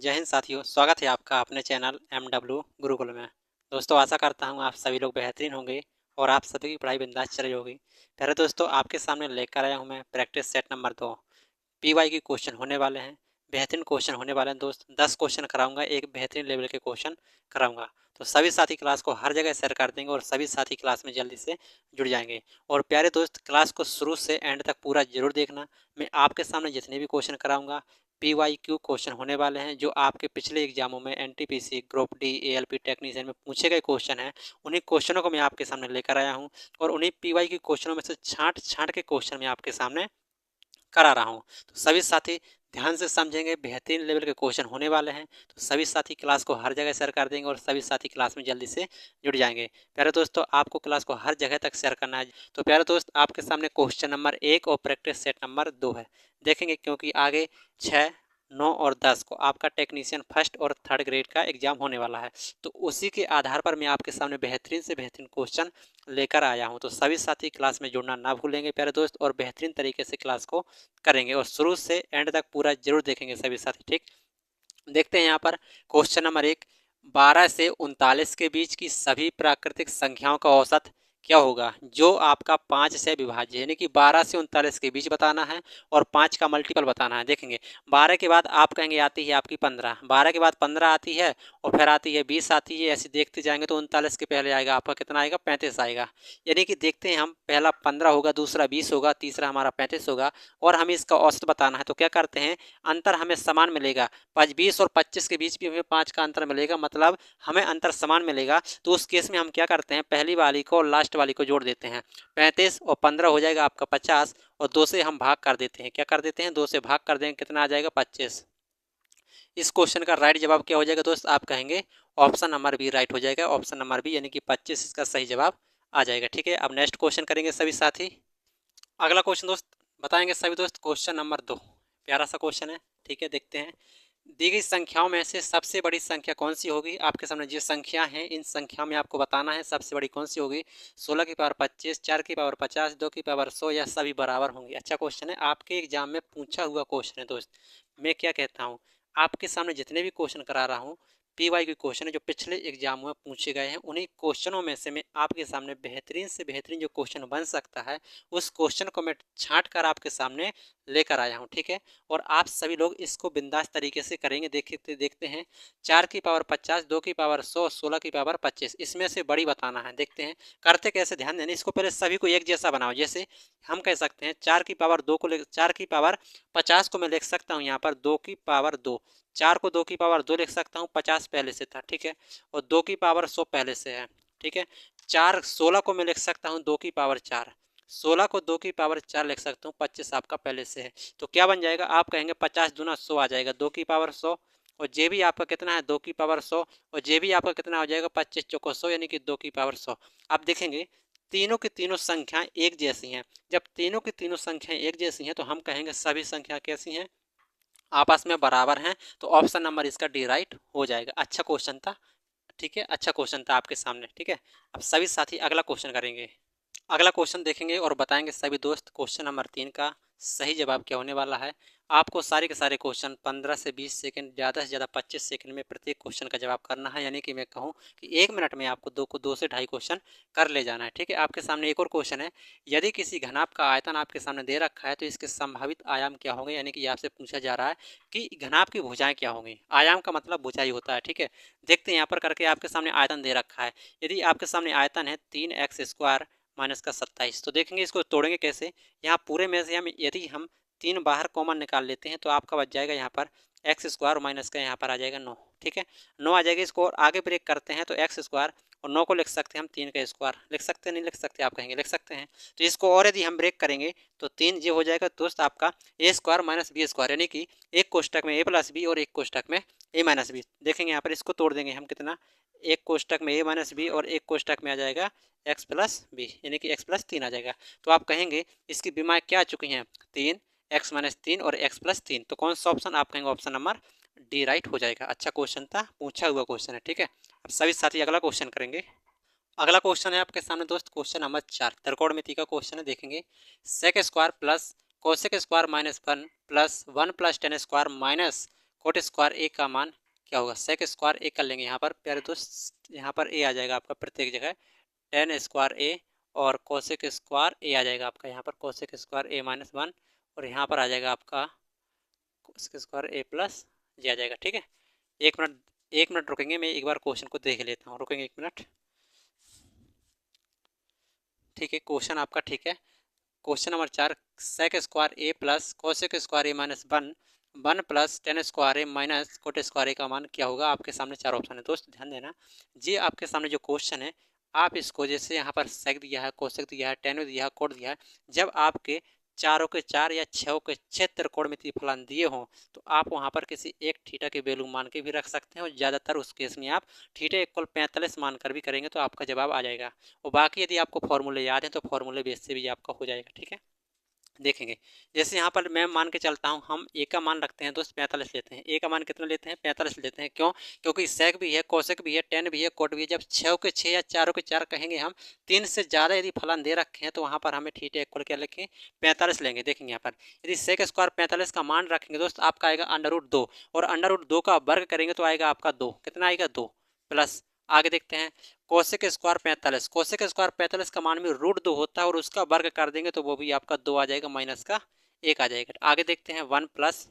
जय हिंद साथियों, स्वागत है आपका अपने चैनल MW गुरुकुल में। दोस्तों, आशा करता हूँ आप सभी लोग बेहतरीन होंगे और आप सभी की पढ़ाई बिंदास चल रही होगी। पहले दोस्तों, आपके सामने लेकर आया हूँ मैं प्रैक्टिस सेट नंबर 2। PY के क्वेश्चन होने वाले हैं, बेहतरीन क्वेश्चन होने वाले हैं दोस्त। 10 क्वेश्चन कराऊंगा, एक बेहतरीन लेवल के क्वेश्चन कराऊंगा। तो सभी साथी क्लास को हर जगह शेयर कर देंगे और सभी साथी क्लास में जल्दी से जुड़ जाएंगे। और प्यारे दोस्त, क्लास को शुरू से एंड तक पूरा जरूर देखना। मैं आपके सामने जितने भी क्वेश्चन कराऊंगा PYQ क्वेश्चन होने वाले हैं, जो आपके पिछले एग्जामों में NTPC group D ALP technician में पूछे गए क्वेश्चन हैं। उन्हीं क्वेश्चनों को मैं आपके सामने लेकर आया हूं और उन्हीं PYQ क्वेश्चनों में से छांट छांट के क्वेश्चन मैं आपके सामने करा रहा हूँ। तो सभी साथी ध्यान से समझेंगे, बेहतरीन लेवल के क्वेश्चन होने वाले हैं। तो सभी साथी क्लास को हर जगह शेयर कर देंगे और सभी साथी क्लास में जल्दी से जुड़ जाएंगे। प्यारे दोस्तों, आपको क्लास को हर जगह तक शेयर करना है। तो प्यारे दोस्त, आपके सामने क्वेश्चन नंबर 1 और प्रैक्टिस सेट नंबर 2 है। देखेंगे, क्योंकि आगे 6, 9 और 10 को आपका टेक्नीशियन फर्स्ट और थर्ड ग्रेड का एग्जाम होने वाला है। तो उसी के आधार पर मैं आपके सामने बेहतरीन से बेहतरीन क्वेश्चन लेकर आया हूं। तो सभी साथी क्लास में जुड़ना ना भूलेंगे प्यारे दोस्त, और बेहतरीन तरीके से क्लास को करेंगे और शुरू से एंड तक पूरा जरूर देखेंगे सभी साथी। ठीक, देखते हैं यहाँ पर क्वेश्चन नंबर 1। 12 से 39 के बीच की सभी प्राकृतिक संख्याओं का औसत क्या होगा, जो आपका 5 से विभाज्य, यानी कि 12 से 39 के बीच बताना है और 5 का मल्टीपल बताना है। देखेंगे, 12 के बाद आप कहेंगे आती है आपकी 15, 12 के बाद 15 आती है और फिर आती है 20 आती है। ऐसे देखते जाएंगे तो 39 के पहले आएगा आपका कितना आएगा, 35 आएगा। यानी कि देखते हैं हम, पहला 15 होगा, दूसरा 20 होगा, तीसरा हमारा 35 होगा और हमें इसका औसत बताना है। तो क्या करते हैं, अंतर हमें समान मिलेगा। 20 और 25 के बीच भी हमें 5 का अंतर मिलेगा, मतलब हमें अंतर समान मिलेगा। तो उस केस में हम क्या करते हैं, पहली वाली को और लास्ट वाली को जोड़ देते हैं। 35 और 15 हो जाएगा आपका 50 और 2 से हम भाग कर देते हैं। क्या कर देते हैं, 2 से भाग कर देंगे, कितना आ जाएगा, 25। इस क्वेश्चन का राइट जवाब क्या हो जाएगा दोस्त, आप कहेंगे ऑप्शन नंबर बी राइट हो जाएगा। ऑप्शन नंबर बी यानी कि 25 इसका सही जवाब आ जाएगा। ठीक है, अब नेक्स्ट क्वेश्चन करेंगे सभी साथी। अगला क्वेश्चन दोस्त बताएंगे सभी दोस्त, क्वेश्चन नंबर 2। प्यारा सा क्वेश्चन है। ठीक है, देखते हैं। दी गई संख्याओं में से सबसे बड़ी संख्या कौन सी होगी। आपके सामने जो संख्या है, इन संख्याओं में आपको बताना है सबसे बड़ी कौन सी होगी। 16 की पावर 25, 4 की पावर 50, 2 की पावर 100 या सभी बराबर होंगी। अच्छा क्वेश्चन है, आपके एग्जाम में पूछा हुआ क्वेश्चन है दोस्त। मैं क्या कहता हूँ, आपके सामने जितने भी क्वेश्चन करा रहा हूँ PY के क्वेश्चन है जो पिछले एग्जाम में पूछे गए हैं, उन्हीं क्वेश्चनों में से मैं आपके सामने बेहतरीन से बेहतरीन जो क्वेश्चन बन सकता है, उस क्वेश्चन को मैं छांट कर आपके सामने लेकर आया हूँ। ठीक है, और आप सभी लोग इसको बिंदास तरीके से करेंगे। देखते हैं, 4 की पावर 50, 2 की पावर 100, 16 की पावर 25, इसमें से बड़ी बताना है। देखते हैं करते कैसे, ध्यान देना। इसको पहले सभी को एक जैसा बनाओ। जैसे हम कह सकते हैं 4 की पावर 2 को 4 की पावर 50 को मैं लिख सकता हूँ यहाँ पर 2 की पावर 2, 4 को 2 की पावर 2 लिख सकता हूँ, 50 पहले से था। ठीक है, और 2 की पावर 100 पहले से है। ठीक है, 16 को मैं लिख सकता हूँ 2 की पावर 4, 16 को 2 की पावर 4 लिख सकता हूँ, 25 आपका पहले से है। तो क्या बन जाएगा, आप कहेंगे 50 दूना 100 आ जाएगा, 2 की पावर 100 और जे भी आपका कितना है 2 की पावर 100 और जे भी आपका कितना हो जाएगा 25 चौको 100 यानी कि 2 की पावर 100। आप देखेंगे तीनों की तीनों संख्याएं एक जैसी हैं। जब तीनों की तीनों संख्याएं एक जैसी हैं तो हम कहेंगे सभी संख्या कैसी हैं, आपस में बराबर हैं। तो ऑप्शन नंबर इसका डी राइट हो जाएगा। अच्छा क्वेश्चन था। ठीक है, अच्छा क्वेश्चन था आपके सामने। ठीक है, अब सभी साथी अगला क्वेश्चन करेंगे। अगला क्वेश्चन देखेंगे और बताएंगे सभी दोस्त क्वेश्चन नंबर 3 का सही जवाब क्या होने वाला है। आपको सारे के सारे क्वेश्चन 15 से 20 सेकंड, ज़्यादा से ज़्यादा 25 सेकंड में प्रत्येक क्वेश्चन का जवाब करना है। यानी कि मैं कहूँ कि 1 मिनट में आपको 2 से ढाई क्वेश्चन कर ले जाना है। ठीक है, आपके सामने एक और क्वेश्चन है। यदि किसी घनाभ का आयतन आपके सामने दे रखा है तो इसके संभावित आयाम क्या होंगे। यानी कि आपसे पूछा जा रहा है कि घनाभ की भुजाएं क्या होंगी। आयाम का मतलब भुजाई होता है। ठीक है, देखते हैं यहाँ पर करके, आपके सामने आयतन दे रखा है। यदि आपके सामने आयतन है 3x² माइनस का 27, तो देखेंगे इसको तोड़ेंगे कैसे। यहाँ पूरे में से हम यदि हम 3 बाहर कॉमन निकाल लेते हैं तो आपका बच जाएगा यहाँ पर x² माइनस का यहाँ पर आ जाएगा 9। ठीक है, 9 आ जाएगा। इसको और आगे ब्रेक करते हैं तो x² और 9 को लिख सकते हैं हम 3 का स्क्वायर। लिख सकते हैं, नहीं लिख सकते, आप कहेंगे लिख सकते हैं। तो इसको और यदि हम ब्रेक करेंगे तो 3 ये हो जाएगा दोस्त आपका a² माइनस b², यानी कि एक कोष्टक में a प्लस बी और एक कोष्टक में a माइनस बी। देखेंगे यहाँ पर इसको तोड़ देंगे हम कितना, एक कोष्टक में a माइनस बी और एक कोष्टक में आ जाएगा x प्लस बी, यानी कि x प्लस 3 आ जाएगा। तो आप कहेंगे इसकी बीमाएँ क्या आ चुकी हैं, 3, x माइनस 3 और x प्लस 3। तो कौन सा ऑप्शन, आप कहेंगे ऑप्शन नंबर डी राइट हो जाएगा। अच्छा क्वेश्चन था, पूछा हुआ क्वेश्चन है। ठीक है, अब सभी साथी अगला क्वेश्चन करेंगे। अगला क्वेश्चन है आपके सामने दोस्त, क्वेश्चन नंबर 4 त्रिकोणमिति का क्वेश्चन है। देखेंगे sec square plus cosec square minus 1 plus 1 plus ten square minus cot square A का मान क्या होगा, सेक स्क्वायर ए कर लेंगे यहाँ पर प्यारे दोस्त, यहाँ पर ए आ जाएगा आपका प्रत्येक जगह टेन स्क्वायर ए, और कोसेक स्क्वायर ए आ जाएगा आपका यहाँ पर कोसेक स्क्वायर ए -1, और यहाँ पर आ जाएगा आपका कोसेक स्क्वायर ए प्लस जी आ जाएगा। ठीक है, एक मिनट रुकेंगे, मैं एक बार क्वेश्चन को देख लेता हूँ, रुकेंगे 1 मिनट। ठीक है, क्वेश्चन आपका ठीक है। Question number 4, sec square A plus cosec square A -1 plus ten square A minus cot square A का मान क्या होगा। आपके सामने 4 ऑप्शन है दोस्त, ध्यान देना। जी आपके सामने जो क्वेश्चन है, आप इसको जैसे यहाँ पर सेक दिया है, कोसेक दिया है, टेन दिया है, कोट दिया है, जब आपके चारों के चार या छः के छः त्रिकोण में फलन दिए हों तो आप वहाँ पर किसी एक थीटा के वैल्यू मान के भी रख सकते हैं, और ज़्यादातर उस केस में आप थीटा इक्वल 45 मानकर भी करेंगे तो आपका जवाब आ जाएगा। और बाकी यदि आपको फॉर्मूले याद है तो फॉर्मूले बेस से भी आपका हो जाएगा। ठीक है, देखेंगे जैसे यहाँ पर मैं मान के चलता हूँ, हम ए का मान रखते हैं दोस्त 45 लेते हैं। ए का मान कितना लेते हैं, 45 लेते हैं। क्यों, क्योंकि सेक भी है, कोसेक भी है, टेन भी है, कोट भी है। जब 6 के 6 या चारों के 4 कहेंगे हम, 3 से ज़्यादा यदि फलन दे रखे हैं तो वहाँ पर हमें थीटा इक्वल क्या लिखें, 45 लेंगे। देखेंगे यहाँ पर यदि सेक स्क्वायर 45 का मान रखेंगे दोस्त, आपका आएगा √2, और √2 का वर्ग करेंगे तो आएगा आपका 2, कितना आएगा 2 प्लस। आगे देखते हैं कोसेक स्क्वायर 45, कोसेक स्क्वायर 45 का मान भी √2 होता है, और उसका वर्ग कर देंगे तो वो भी आपका 2 आ जाएगा, माइनस का 1 आ जाएगा। आगे देखते हैं 1 प्लस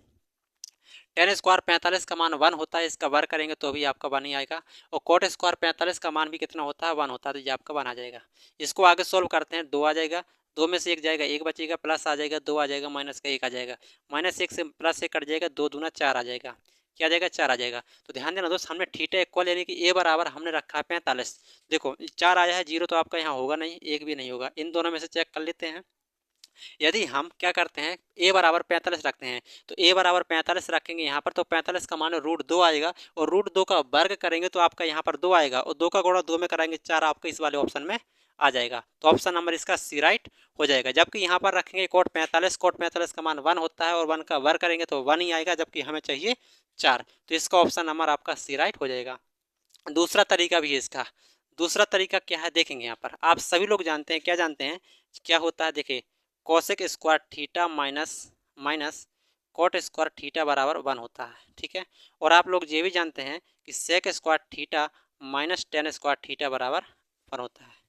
टेन स्क्वायर 45 का मान 1 होता है, इसका वर्ग करेंगे तो भी आपका 1 ही आएगा, और कोट स्क्वायर 45 का मान भी कितना होता है, 1 होता है, तो ये आपका 1 आ जाएगा। इसको आगे सोल्व करते हैं, 2 आ जाएगा, 2 में से 1 जाएगा, 1 बचेगा, प्लस आ जाएगा, 2 आ जाएगा, माइनस का 1 आ जाएगा, -1 से +1 कट जाएगा, 2 दूना 4 आ जाएगा, क्या आ जाएगा 4 आ जाएगा। तो ध्यान देना दोस्त, हमने थीटा इक्वल यानी कि ए बराबर हमने रखा है 45। देखो 4 आया है, 0 तो आपका यहाँ होगा नहीं, 1 भी नहीं होगा, इन दोनों में से चेक कर लेते हैं। यदि हम क्या करते हैं, ए बराबर 45 रखते हैं, तो ए बराबर 45 रखेंगे यहाँ पर, तो 45 का मान √2 आएगा, और √2 का वर्ग करेंगे तो आपका यहाँ पर 2 आएगा, और 2 का गुणा 2 में कराएंगे 4, आपका इस वाले ऑप्शन में आ जाएगा। तो ऑप्शन नंबर इसका सी राइट हो जाएगा। जबकि यहाँ पर रखेंगे कोट 45 का मान 1 होता है, और 1 का वर्ग करेंगे तो 1 ही आएगा, जबकि हमें चाहिए 4, तो इसका ऑप्शन नंबर आपका सी राइट हो जाएगा। दूसरा तरीका भी है इसका। दूसरा तरीका क्या है, देखेंगे यहाँ पर, आप सभी लोग जानते हैं, क्या जानते हैं, क्या होता है, देखिए cosec square theta minus cot square theta बराबर 1 होता है। ठीक है, और आप लोग ये भी जानते हैं कि sec square theta minus tan square theta बराबर 1 होता है।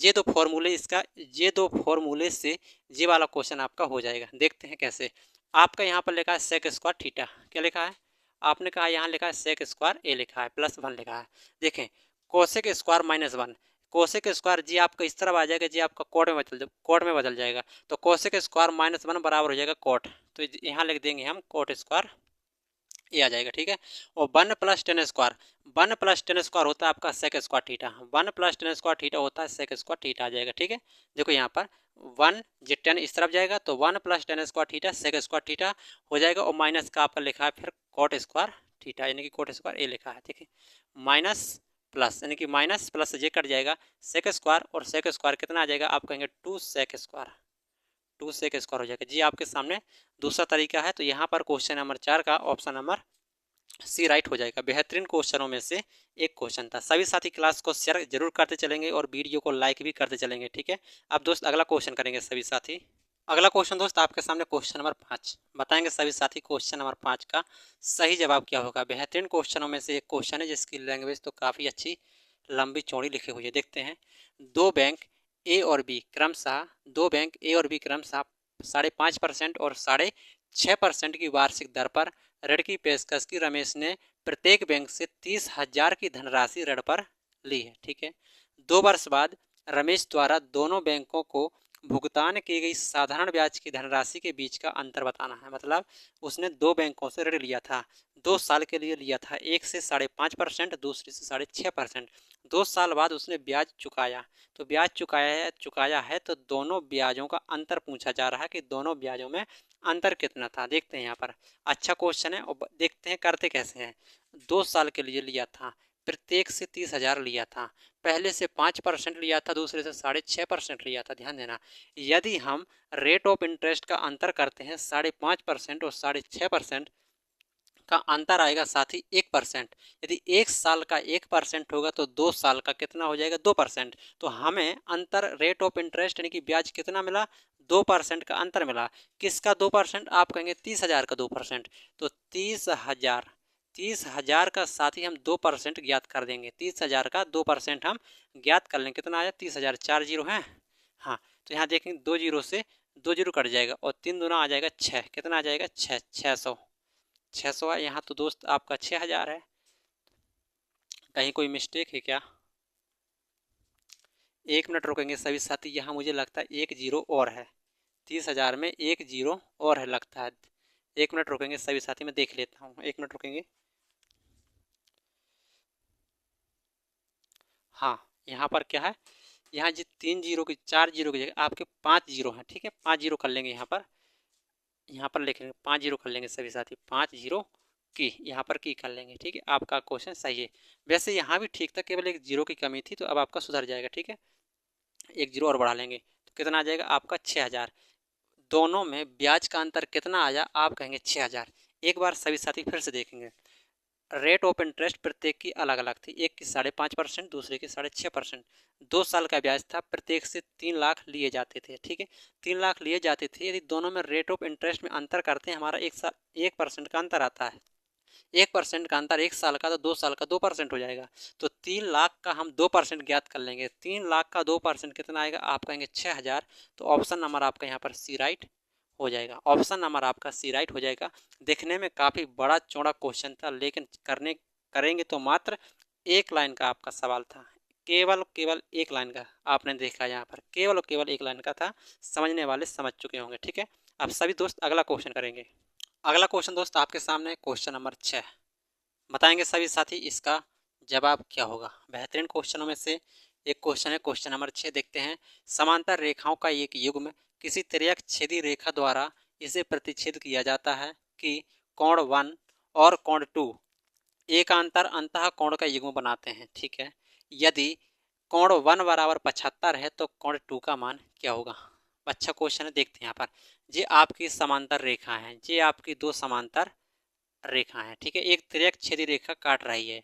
ये दो फॉर्मूले इसका, ये दो फॉर्मूले से ये वाला क्वेश्चन आपका हो जाएगा। देखते हैं कैसे। आपका यहाँ पर लिखा है सेक स्क्वायर थीटा, क्या लिखा है, आपने कहा यहाँ लिखा है सेक स्क्वायर ए लिखा है, +1 लिखा है। देखें कोसेक स्क्वायर -1, कोसेक स्क्वायर जी आपका इस तरफ आ जाएगा, जी आपका कोट में बदल जाएगा, तो कोसेक स्क्वायर -1 बराबर हो जाएगा कोट, तो यहाँ लिख देंगे हम कोट स्क्वायर ये आ जाएगा। ठीक है, और 1 + टेन स्क्वायर, 1 + टेन स्क्वायर होता है आपका sec square theta, 1 + tan square theta होता है सेक स्क्वायर थीटा आ जाएगा। ठीक है, देखो यहाँ पर 1 जी 10 इस तरफ जाएगा, तो 1 + tan square theta sec square theta हो जाएगा, और माइनस का आपका लिखा है फिर कोट स्क्वायर थीटा, यानी कि कोट स्क्वायर ए लिखा है। ठीक है, माइनस प्लस, यानी कि माइनस प्लस ये कट जाएगा, सेक स्क्वायर और सेक स्क्वायर कितना आ जाएगा, आप कहेंगे 2 सेक स्क्वायर, 2 सेक स्क्वायर हो जाएगा। जी आपके सामने दूसरा तरीका है। तो यहाँ पर क्वेश्चन नंबर 4 का ऑप्शन नंबर सी राइट हो जाएगा। बेहतरीन क्वेश्चनों में से एक क्वेश्चन था। सभी साथी क्लास को शेयर जरूर करते चलेंगे और वीडियो को लाइक भी करते चलेंगे। ठीक है, अब दोस्त अगला क्वेश्चन करेंगे सभी साथी। अगला क्वेश्चन दोस्त आपके सामने क्वेश्चन नंबर 5 बताएंगे सभी साथी। क्वेश्चन नंबर 5 का सही जवाब क्या होगा। बेहतरीन क्वेश्चनों में से एक क्वेश्चन है जिसकी लैंग्वेज तो काफ़ी अच्छी लंबी चौड़ी लिखी हुई है। देखते हैं, दो बैंक ए और बी क्रमशः 5.5% और 6.5% की वार्षिक दर पर ऋण की पेशकश की रमेश ने प्रत्येक बैंक से 30,000 की धनराशि ऋण पर ली है। ठीक है, 2 वर्ष बाद रमेश द्वारा दोनों बैंकों को भुगतान की गई साधारण ब्याज की धनराशि के बीच का अंतर बताना है। मतलब उसने 2 बैंकों से ऋण लिया था, 2 साल के लिए लिया था, एक से 5.5%, दूसरी से 6.5%। 2 साल बाद उसने ब्याज चुकाया, तो ब्याज चुकाया है तो दोनों ब्याजों का अंतर पूछा जा रहा है कि दोनों ब्याजों में अंतर कितना था। देखते हैं यहाँ पर, अच्छा क्वेश्चन है और देखते हैं करते कैसे हैं। 2 साल के लिए लिया था, प्रत्येक से 30,000 लिया था, पहले से 5% लिया था, दूसरे से 6.5% लिया था। ध्यान देना, यदि हम रेट ऑफ इंटरेस्ट का अंतर करते हैं 5.5% और 6.5% का अंतर आएगा साथी 1%। यदि 1 साल का 1% होगा तो 2 साल का कितना हो जाएगा 2%। तो हमें अंतर रेट ऑफ इंटरेस्ट यानी कि ब्याज कितना मिला 2% का अंतर मिला। किसका 2%? आप कहेंगे 30,000 का 2%। तो 30,000 का साथी हम 2% ज्ञात कर देंगे। 30,000 का 2% हम ज्ञात कर लेंगे। कितना आया 30,000, 4 जीरो हैं। हाँ, तो यहाँ देखेंगे 2 जीरो से 2 जीरो कट जाएगा और 3 दूना आ जाएगा 6। कितना आ जाएगा 6, 600 है। यहाँ तो दोस्त आपका 6,000 है। कहीं कोई मिस्टेक है क्या? 1 मिनट रुकेंगे सभी साथी। यहाँ मुझे लगता है 1 जीरो और है। 30,000 में 1 जीरो और है लगता है। 1 मिनट रुकेंगे सभी साथी, मैं देख लेता हूँ। 1 मिनट रुकेंगे। हाँ, यहाँ पर क्या है, यहाँ जी 3 जीरो की 4 जीरो की जगह आपके 5 जीरो हैं। ठीक है, 5 जीरो कर लेंगे। यहाँ पर लिखेंगे 5 जीरो कर लेंगे सभी साथी। 5 जीरो की यहाँ पर की कर लेंगे। ठीक है, आपका क्वेश्चन सही है। वैसे यहाँ भी ठीक था, केवल 1 जीरो की कमी थी, तो अब आपका सुधर जाएगा। ठीक है, 1 जीरो और बढ़ा लेंगे तो कितना आ जाएगा आपका 6,000। दोनों में ब्याज का अंतर कितना आया? आप कहेंगे 6,000। एक बार सभी साथी फिर से देखेंगे। रेट ऑफ इंटरेस्ट प्रत्येक की अलग अलग थी। एक की 5.5%, दूसरे की 6.5%। 2 साल का ब्याज था। प्रत्येक से 3 लाख लिए जाते थे। ठीक है, 3 लाख लिए जाते थे। यदि दोनों में रेट ऑफ इंटरेस्ट में अंतर करते हैं, हमारा 1% का अंतर आता है। 1% का अंतर 1 साल का, तो 2 साल का 2% हो जाएगा। तो 3 लाख का हम 2% ज्ञात कर लेंगे। 3 लाख का 2% कितना आएगा? आप कहेंगे 6,000। तो ऑप्शन नंबर आपका यहाँ पर सी राइट हो जाएगा। ऑप्शन नंबर आपका सी राइट हो जाएगा। देखने में काफ़ी बड़ा चौड़ा क्वेश्चन था, लेकिन करेंगे तो मात्र 1 लाइन का आपका सवाल था। केवल 1 लाइन का आपने देखा, यहाँ पर केवल 1 लाइन का था। समझने वाले समझ चुके होंगे। ठीक है, अब सभी दोस्त अगला क्वेश्चन करेंगे। अगला क्वेश्चन दोस्त आपके सामने क्वेश्चन नंबर 6। बताएंगे सभी साथी इसका जवाब क्या होगा। बेहतरीन क्वेश्चनों में से एक क्वेश्चन है। क्वेश्चन नंबर 6 देखते हैं। समांतर रेखाओं का एक युग्म किसी तिर्यक छेदी रेखा द्वारा इसे प्रतिच्छेद किया जाता है कि कोण 1 और कोण 2 एकांतर अंतः कोण का युग्म बनाते हैं। ठीक है, यदि कोण 1 बराबर 75 है तो कोण 2 का मान क्या होगा? अच्छा क्वेश्चन है, देखते हैं यहाँ पर। ये आपकी समांतर रेखा है, ये आपकी दो समांतर रेखा है। ठीक है, एक तिर्यक छेदी रेखा काट रही है।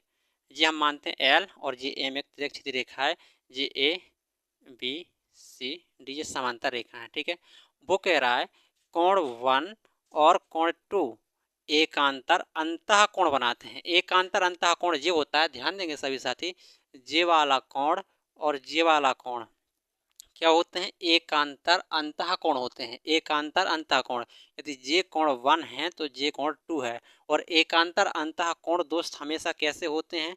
ये हम मानते हैं एल, और ये एम एक तिर्यक छेदी रेखा है। ये ए बी सी डी ये समांतर रेखा है। ठीक है, वो कह रहा है कोण 1 और कोण 2 एकांतर अंतः कोण बनाते हैं। एकांतर अंतः कोण ये होता है, ध्यान देंगे सभी साथी, जे वाला कोण और जे वाला कोण क्या होते हैं? एकांतर अंतः कोण होते हैं। एकांतर अंतः कोण, यदि जे कोण 1 है तो जे कोण 2 है। और एकांतर अंतः कोण दोस्त हमेशा कैसे होते हैं?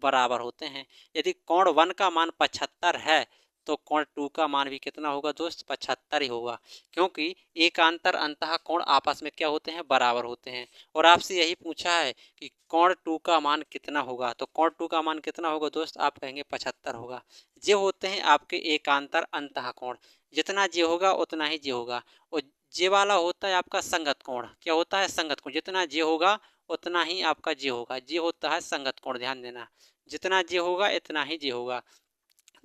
बराबर होते हैं। यदि कोण 1 का मान 75 है तो कोण 2 का मान भी कितना होगा दोस्त? 75 ही होगा, क्योंकि एकांतर अंतः कोण आपस में क्या होते हैं? बराबर होते हैं। और आपसे यही पूछा है कि कोण 2 का मान कितना होगा, तो कोण 2 का मान कितना होगा दोस्त? आप कहेंगे 75 होगा। जे होते हैं आपके एकांतर अंतः कोण, जितना जे होगा उतना ही जे होगा। और जे वाला होता है आपका संगत कोण। क्या होता है? संगत कोण। जितना जे होगा उतना ही आपका जे होगा। जे होता है संगत कोण, ध्यान देना, जितना जे होगा इतना ही जे होगा।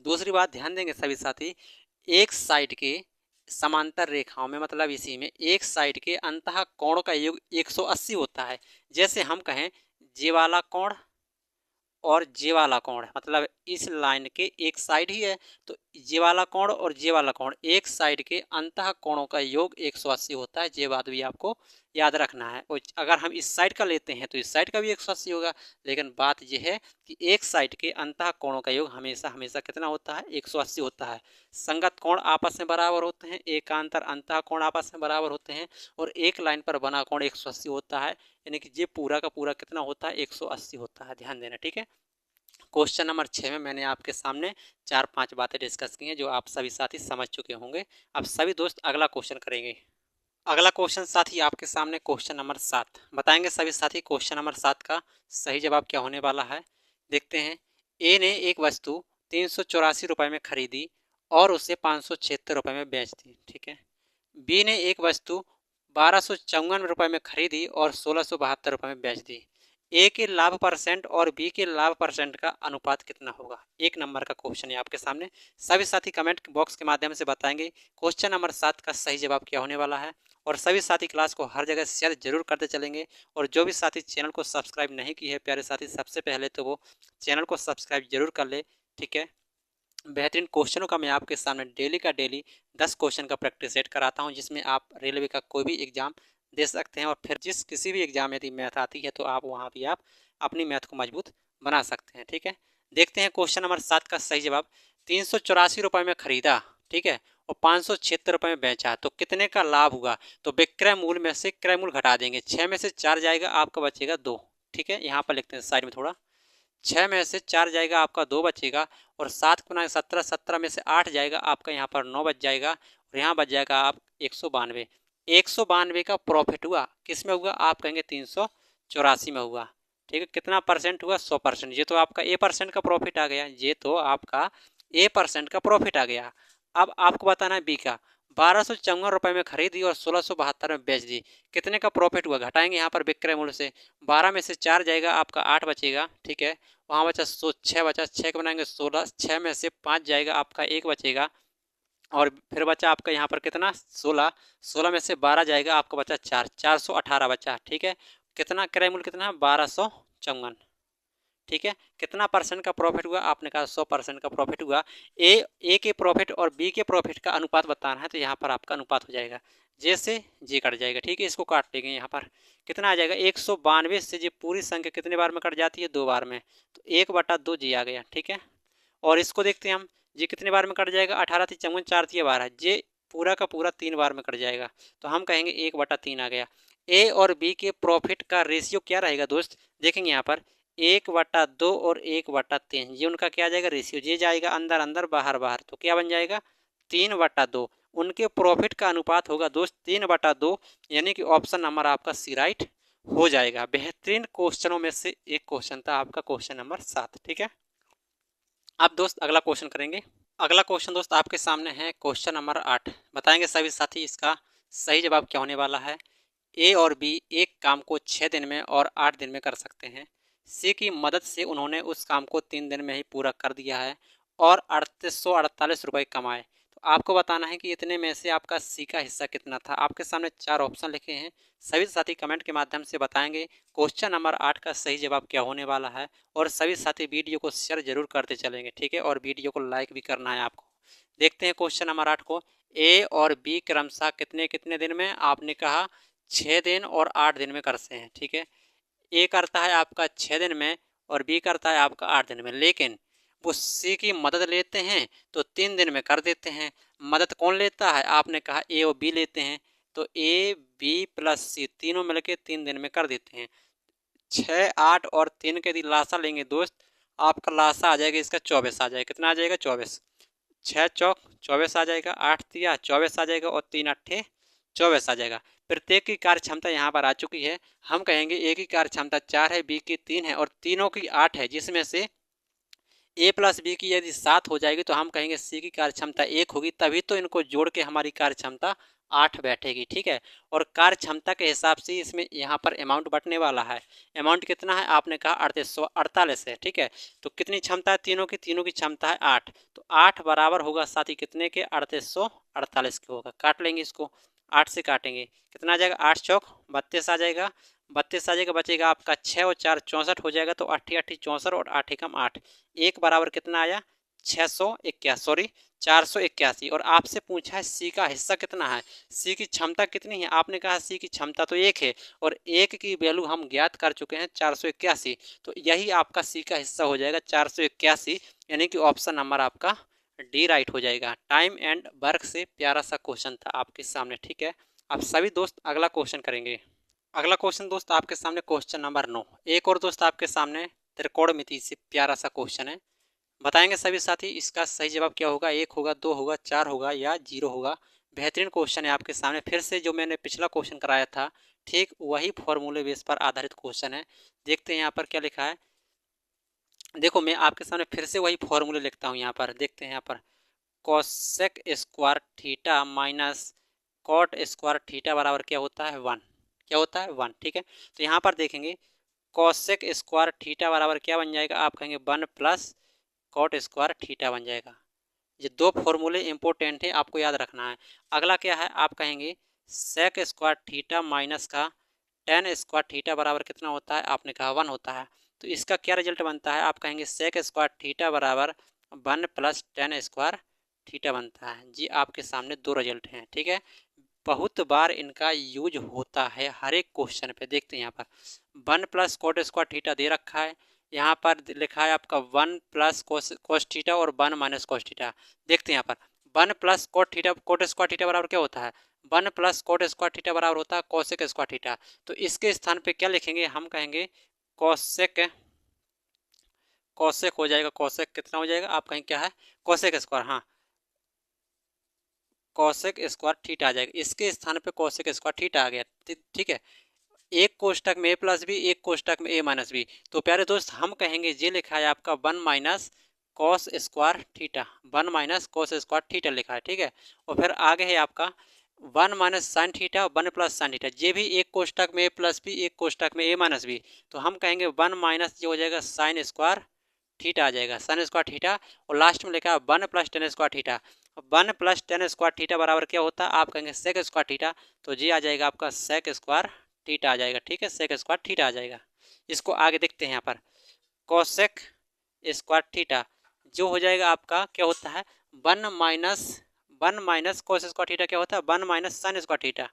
दूसरी बात ध्यान देंगे सभी साथी, एक साइड के समांतर रेखाओं में, मतलब इसी में एक साइड के अंतः कोण का योग 180 होता है। जैसे हम कहें जे वाला कोण और जे वाला कोण, मतलब इस लाइन के एक साइड ही है, तो जे वाला कोण और जे वाला कोण एक साइड के अंतः कोणों का योग 180 होता है। ये बात भी आपको याद रखना है। और अगर हम इस साइड का लेते हैं तो इस साइड का भी 180 होगा। लेकिन बात यह है कि एक साइड के अंतः कोणों का योग हमेशा हमेशा कितना होता है? 180 होता है। संगत कोण आपस में बराबर होते हैं, एकांतर अंतः कोण आपस में बराबर होते हैं, और एक लाइन पर बना कोण 180 होता है। यानी कि ये पूरा का पूरा कितना होता है? 180 होता है। ध्यान देना। ठीक है, क्वेश्चन नंबर 6 में मैंने आपके सामने 4-5 बातें डिस्कस की हैं जो आप सभी साथी समझ चुके होंगे। अब सभी दोस्त अगला क्वेश्चन करेंगे। अगला क्वेश्चन साथी आपके सामने क्वेश्चन नंबर 7। बताएंगे सभी साथी क्वेश्चन नंबर 7 का सही जवाब क्या होने वाला है। देखते हैं। ए ने एक वस्तु 384 रुपये में खरीदी और उसे 576 रुपये में बेच दी। ठीक है, बी ने एक वस्तु 1254 रुपये में खरीदी और 1672 रुपये में बेच दी। ए के लाभ परसेंट और बी के लाभ परसेंट का अनुपात कितना होगा? 1 नंबर का क्वेश्चन है आपके सामने। सभी साथी कमेंट बॉक्स के माध्यम से बताएंगे क्वेश्चन नंबर 7 का सही जवाब क्या होने वाला है। और सभी साथी क्लास को हर जगह शेयर जरूर करते चलेंगे। और जो भी साथी चैनल को सब्सक्राइब नहीं की है प्यारे साथी, सबसे पहले तो वो चैनल को सब्सक्राइब जरूर कर ले, ठीक है। बेहतरीन क्वेश्चनों का मैं आपके सामने डेली का डेली 10 क्वेश्चन का प्रैक्टिस सेट कराता हूं, जिसमें आप रेलवे का कोई भी एग्जाम दे सकते हैं। और फिर जिस किसी भी एग्जाम में यदि मैथ आती है तो आप वहां भी आप अपनी मैथ को मजबूत बना सकते हैं, ठीक है। देखते हैं क्वेश्चन नंबर 7 का सही जवाब। 384 रुपये में खरीदा, ठीक है, और 576 रुपये में बेचा तो कितने का लाभ हुआ। तो विक्रय मूल्य में से क्रय मूल्य घटा देंगे, 6 में से 4 जाएगा, आपका बचेगा 2, ठीक है। यहाँ पर लिखते हैं साइड में थोड़ा, 6 में से 4 जाएगा, आपका 2 बचेगा। और 7 को बनाएगा 17, 17 में से 8 जाएगा, आपका यहाँ पर 9 बच जाएगा। और यहाँ बच जाएगा आप 192। 192 का प्रॉफिट हुआ, किस में हुआ, आप कहेंगे 384 में हुआ, ठीक है। कितना परसेंट हुआ, 100%। ये तो आपका A% का प्रॉफिट आ गया, ये तो आपका A% का प्रॉफिट आ गया। अब आपको बताना है बी का। 1254 रुपये में खरीदी और 1672 में बेच दी, कितने का प्रॉफिट हुआ। घटाएंगे यहाँ पर विक्रय मूल्य से, 12 में से 4 जाएगा, आपका 8 बचेगा, ठीक है। वहाँ बचा 6 बचा, 6 के बनाएंगे 16, 6 में से 5 जाएगा, आपका 1 बचेगा। और फिर बचा आपका यहाँ पर कितना, 16, 16 में से 12 जाएगा, आपका बचा 4, 418 बचा, ठीक है। कितना क्रय मूल्य कितना, 1254, ठीक है। कितना परसेंट का प्रॉफिट हुआ, आपने कहा 100% का प्रॉफिट हुआ। ए के प्रॉफिट और बी के प्रॉफिट का अनुपात बताना है, तो यहाँ पर आपका अनुपात हो जाएगा, जे से जी कट जाएगा, ठीक है। इसको काट लेंगे, यहाँ पर कितना आ जाएगा, 192 से जी पूरी संख्या कितने बार में कट जाती है, 2 बार में, तो 1/2 जी आ गया, ठीक है। और इसको देखते हैं हम, जी कितने बार में कट जाएगा, 18 × 54 4 × 12, जे पूरा का पूरा 3 बार में कट जाएगा, तो हम कहेंगे 1/3 आ गया। ए और बी के प्रॉफिट का रेशियो क्या रहेगा दोस्त, देखेंगे यहाँ पर 1/2 और 1/3, ये उनका क्या आ जाएगा, रेशियो, ये जाएगा अंदर अंदर बाहर बाहर, तो क्या बन जाएगा, 3/2। उनके प्रॉफिट का अनुपात होगा दोस्त 3/2, यानी कि ऑप्शन नंबर आपका सी राइट हो जाएगा। बेहतरीन क्वेश्चनों में से एक क्वेश्चन था आपका क्वेश्चन नंबर 7, ठीक है। अब दोस्त अगला क्वेश्चन करेंगे। अगला क्वेश्चन दोस्त आपके सामने है क्वेश्चन नंबर 8। बताएंगे सभी साथी इसका सही जवाब क्या होने वाला है। ए और बी एक काम को 6 दिन में और 8 दिन में कर सकते हैं। सी की मदद से उन्होंने उस काम को 3 दिन में ही पूरा कर दिया है और 3848 रुपये कमाए। तो आपको बताना है कि इतने में से आपका सी का हिस्सा कितना था। आपके सामने 4 ऑप्शन लिखे हैं, सभी साथी कमेंट के माध्यम से बताएंगे क्वेश्चन नंबर 8 का सही जवाब क्या होने वाला है। और सभी साथी वीडियो को शेयर जरूर करते चलेंगे, ठीक है, और वीडियो को लाइक भी करना है आपको। देखते हैं क्वेश्चन नंबर 8 को। ए और बी क्रमशः कितने कितने दिन में, आपने कहा 6 दिन और 8 दिन में करते हैं, ठीक है। ए करता है आपका 6 दिन में और बी करता है आपका 8 दिन में, लेकिन वो सी की मदद लेते हैं तो 3 दिन में कर देते हैं। मदद कौन लेता है, आपने कहा ए और बी लेते हैं, तो ए बी प्लस सी तीनों मिलकर 3 दिन में कर देते हैं। 6, 8 और 3 के यदि लासा लेंगे दोस्त, आपका लासा आ जाएगा इसका 24 आ जाएगा। कितना आ जाएगा, 24, 6 चौक 24 आ जाएगा, 8 तिया 24 आ जाएगा और 3 अट्ठे 24 आ जाएगा। प्रत्येक की कार्य क्षमता यहाँ पर आ चुकी है। हम कहेंगे ए की कार्य क्षमता 4 है, बी की 3 है और तीनों की 8 है, जिसमें से ए प्लस बी की यदि 7 हो जाएगी तो हम कहेंगे सी की कार्य क्षमता 1 होगी, तभी तो इनको जोड़ के हमारी कार्य क्षमता 8 बैठेगी, ठीक है। और कार्य क्षमता के हिसाब से इसमें यहाँ पर अमाउंट बटने वाला है। अमाउंट कितना है, आपने कहा 3848 है, ठीक है। तो कितनी क्षमता है तीनों की क्षमता है 8, तो 8 बराबर होगा साथ ही कितने के, 3848 के होगा। काट लेंगे इसको, 8 से काटेंगे, कितना आ जाएगा, 8 चौक 32 आ जाएगा, 32 आ जाएगा, बचेगा आपका 6 और 4 64 हो जाएगा, तो 8 8 64 और 8 एकम 8, एक बराबर कितना आया, 481। और आपसे पूछा है सी का हिस्सा कितना है, सी की क्षमता कितनी है, आपने कहा सी की क्षमता तो 1 है और 1 की वैल्यू हम ज्ञात कर चुके हैं 481, तो यही आपका सी का हिस्सा हो जाएगा 481, यानी कि ऑप्शन नंबर आपका डी राइट हो जाएगा। टाइम एंड वर्क से प्यारा सा क्वेश्चन था आपके सामने, ठीक है। अब सभी दोस्त अगला क्वेश्चन करेंगे। अगला क्वेश्चन दोस्त आपके सामने क्वेश्चन नंबर 9। एक और दोस्त आपके सामने त्रिकोणमिति से प्यारा सा क्वेश्चन है। बताएंगे सभी साथी इसका सही जवाब क्या होगा, 1 होगा, 2 होगा, 4 होगा या 0 होगा। बेहतरीन क्वेश्चन है आपके सामने, फिर से जो मैंने पिछला क्वेश्चन कराया था ठीक वही फॉर्मूले बेस पर आधारित क्वेश्चन है। देखते हैं यहाँ पर क्या लिखा है। देखो मैं आपके सामने फिर से वही फॉर्मूले लिखता हूँ यहाँ पर। देखते हैं यहाँ पर cosec square theta minus cot square theta बराबर क्या होता है, 1। क्या होता है, 1, ठीक है। तो यहाँ पर देखेंगे कोसेक स्क्वायर थीटा बराबर क्या बन जाएगा, आप कहेंगे 1 प्लस कॉट स्क्वायर थीटा बन जाएगा। ये 2 फॉर्मूले इंपॉर्टेंट है, आपको याद रखना है। अगला क्या है, आप कहेंगे सेक स्क्वायर थीटा माइनस का टेन स्क्वायर थीटा बराबर कितना होता है, आपने कहा 1 होता है। तो इसका क्या रिजल्ट बनता है, आप कहेंगे सेक स्क्वायर थीटा बराबर 1 प्लस टेन स्क्वायर थीटा बनता है। जी आपके सामने दो रिजल्ट हैं, ठीक है। बहुत बार इनका यूज होता है हर एक क्वेश्चन पे। देखते हैं यहाँ पर 1 प्लस कोट स्क्वायर थीटा दे रखा है, यहाँ पर लिखा है आपका 1 प्लस कोस थीटा और 1 माइनस कोस थीटा। देखते हैं यहाँ पर 1 plus cot theta coat square theta बराबर क्या होता है, 1 प्लस कोट स्क्वायर थीटा बराबर होता है कोसेक स्क्वायर थीटा। तो इसके स्थान पे क्या लिखेंगे, हम कहेंगे कोसेक, कोसेक हो जाएगा। कोसेक कितना हो जाएगा, आप कहेंगे क्या है, कोसेक स्क्वायर, हाँ कोसेक स्क्वायर थीटा आ जाएगा। इसके स्थान पे कोसेक स्क्वायर थीटा आ गया, ठीक है। एक कोष्टक में ए प्लस बी, एक कोष्टक में ए माइनस बी। तो प्यारे दोस्त हम कहेंगे ये लिखा है आपका 1 minus cos square theta, 1 minus cos square theta लिखा है, ठीक है। और फिर आगे है आपका 1 minus sine theta, 1 plus sine theta. ये भी एक कोष्टक में ए प्लस बी, एक कोष्टक में ए माइनस बी। तो हम कहेंगे 1 माइनस ये हो जाएगा साइन स्क्वायर थीटा आ जाएगा, साइन स्क्वायर थीटा। और लास्ट में लिखा है 1 plus ten square theta. 1 plus ten square theta बराबर क्या होता है, आप कहेंगे सेक स्क्वायर थीटा। तो ये आ जाएगा आपका सेक स्क्वायर थीटा आ जाएगा, ठीक है, सेक स्क्वायर थीटा आ जाएगा। इसको आगे देखते हैं यहाँ पर कोसेक स्क्वायर थीटा जो हो जाएगा आपका क्या होता है 1 माइनस कोस स्क्वायर थीटा क्या होता है 1 minus sine square theta.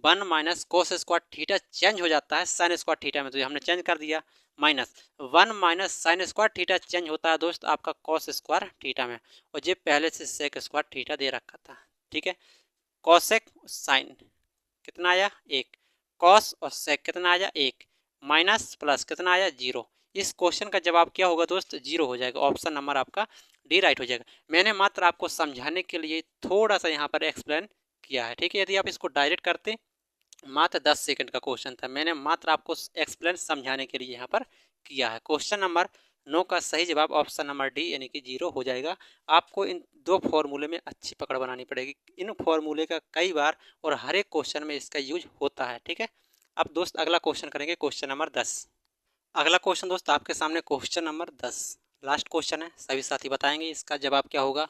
1 minus cos square theta change हो जाता है साइन स्क्वायर थीटा में, तो हमने चेंज कर दिया। Minus 1 minus sine square theta change होता है दोस्त आपका कॉस स्क्वायर थीटा में, और ये पहले से सेक स्क्वायर थीटा दे रखा था, ठीक है। कॉसेक साइन कितना आया 1, कॉस और सेक कितना आया 1, माइनस प्लस कितना आया 0। इस क्वेश्चन का जवाब क्या होगा दोस्त, 0 हो जाएगा। ऑप्शन नंबर आपका डी राइट हो जाएगा। मैंने मात्र आपको समझाने के लिए थोड़ा सा यहाँ पर एक्सप्लेन किया है, ठीक है। यदि आप इसको डायरेक्ट करते, मात्र 10 सेकंड का क्वेश्चन था, मैंने मात्र आपको एक्सप्लेन समझाने के लिए यहाँ पर किया है। क्वेश्चन नंबर 9 का सही जवाब ऑप्शन नंबर डी यानी कि 0 हो जाएगा। आपको इन दो फॉर्मूले में अच्छी पकड़ बनानी पड़ेगी। इन फॉर्मूले का कई बार और हर एक क्वेश्चन में इसका यूज होता है, ठीक है। अब दोस्त अगला क्वेश्चन करेंगे, क्वेश्चन नंबर 10। अगला क्वेश्चन दोस्त आपके सामने क्वेश्चन नंबर 10 लास्ट क्वेश्चन है, सभी साथी बताएंगे इसका जवाब क्या होगा।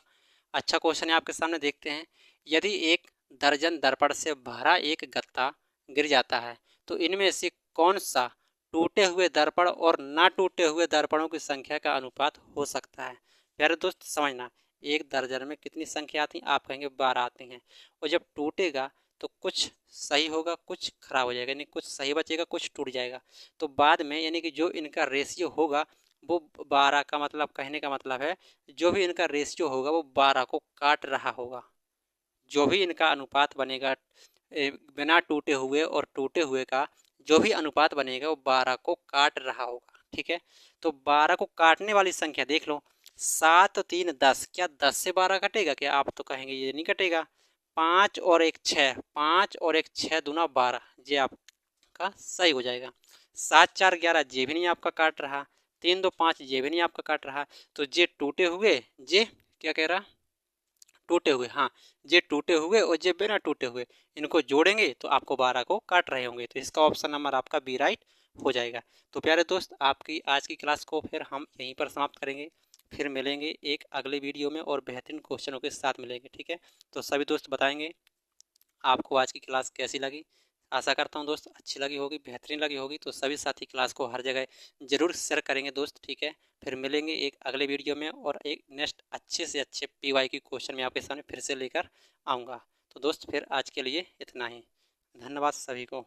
अच्छा क्वेश्चन है आपके सामने, देखते हैं। यदि 1 दर्जन दर्पण से भरा एक गत्ता गिर जाता है तो इनमें से कौन सा टूटे हुए दर्पण और ना टूटे हुए दर्पणों की संख्या का अनुपात हो सकता है। प्यारे दोस्त समझना, एक दर्जन में कितनी संख्या आती है, आप कहेंगे 12 आती हैं। और जब टूटेगा तो कुछ सही होगा, कुछ खराब हो जाएगा, यानी कुछ सही बचेगा, कुछ टूट जाएगा। तो बाद में यानी कि जो इनका रेशियो होगा वो 12 का मतलब, कहने का मतलब है जो भी इनका रेशियो होगा वो 12 को काट रहा होगा। जो भी इनका अनुपात बनेगा बिना टूटे हुए और टूटे हुए का जो भी अनुपात बनेगा वो 12 को काट रहा होगा, ठीक है। तो 12 को काटने वाली संख्या देख लो, 7 3 10, क्या 10 से 12 कटेगा क्या, आप तो कहेंगे ये नहीं कटेगा। 5 और 1 6, 5 और 1 6 दूना 12, ये आपका सही हो जाएगा। 7 4 11, ये भी नहीं आपका काट रहा। 3 2 5, ये भी नहीं आपका काट रहा। तो ये टूटे हुए, ये क्या कह रहा, टूटे हुए, हाँ ये टूटे हुए और ये बिना टूटे हुए, इनको जोड़ेंगे तो आपको 12 को काट रहे होंगे। तो इसका ऑप्शन नंबर आपका बी राइट हो जाएगा। तो प्यारे दोस्त आपकी आज की क्लास को फिर हम यहीं पर समाप्त करेंगे, फिर मिलेंगे एक अगले वीडियो में और बेहतरीन क्वेश्चनों के साथ मिलेंगे, ठीक है। तो सभी दोस्त बताएंगे आपको आज की क्लास कैसी लगी। आशा करता हूँ दोस्त अच्छी लगी होगी, बेहतरीन लगी होगी। तो सभी साथी क्लास को हर जगह ज़रूर शेयर करेंगे दोस्त, ठीक है। फिर मिलेंगे एक अगले वीडियो में और एक नेक्स्ट अच्छे से अच्छे पीवाई की क्वेश्चन में आपके सामने फिर से लेकर आऊँगा। तो दोस्त फिर आज के लिए इतना ही, धन्यवाद सभी को।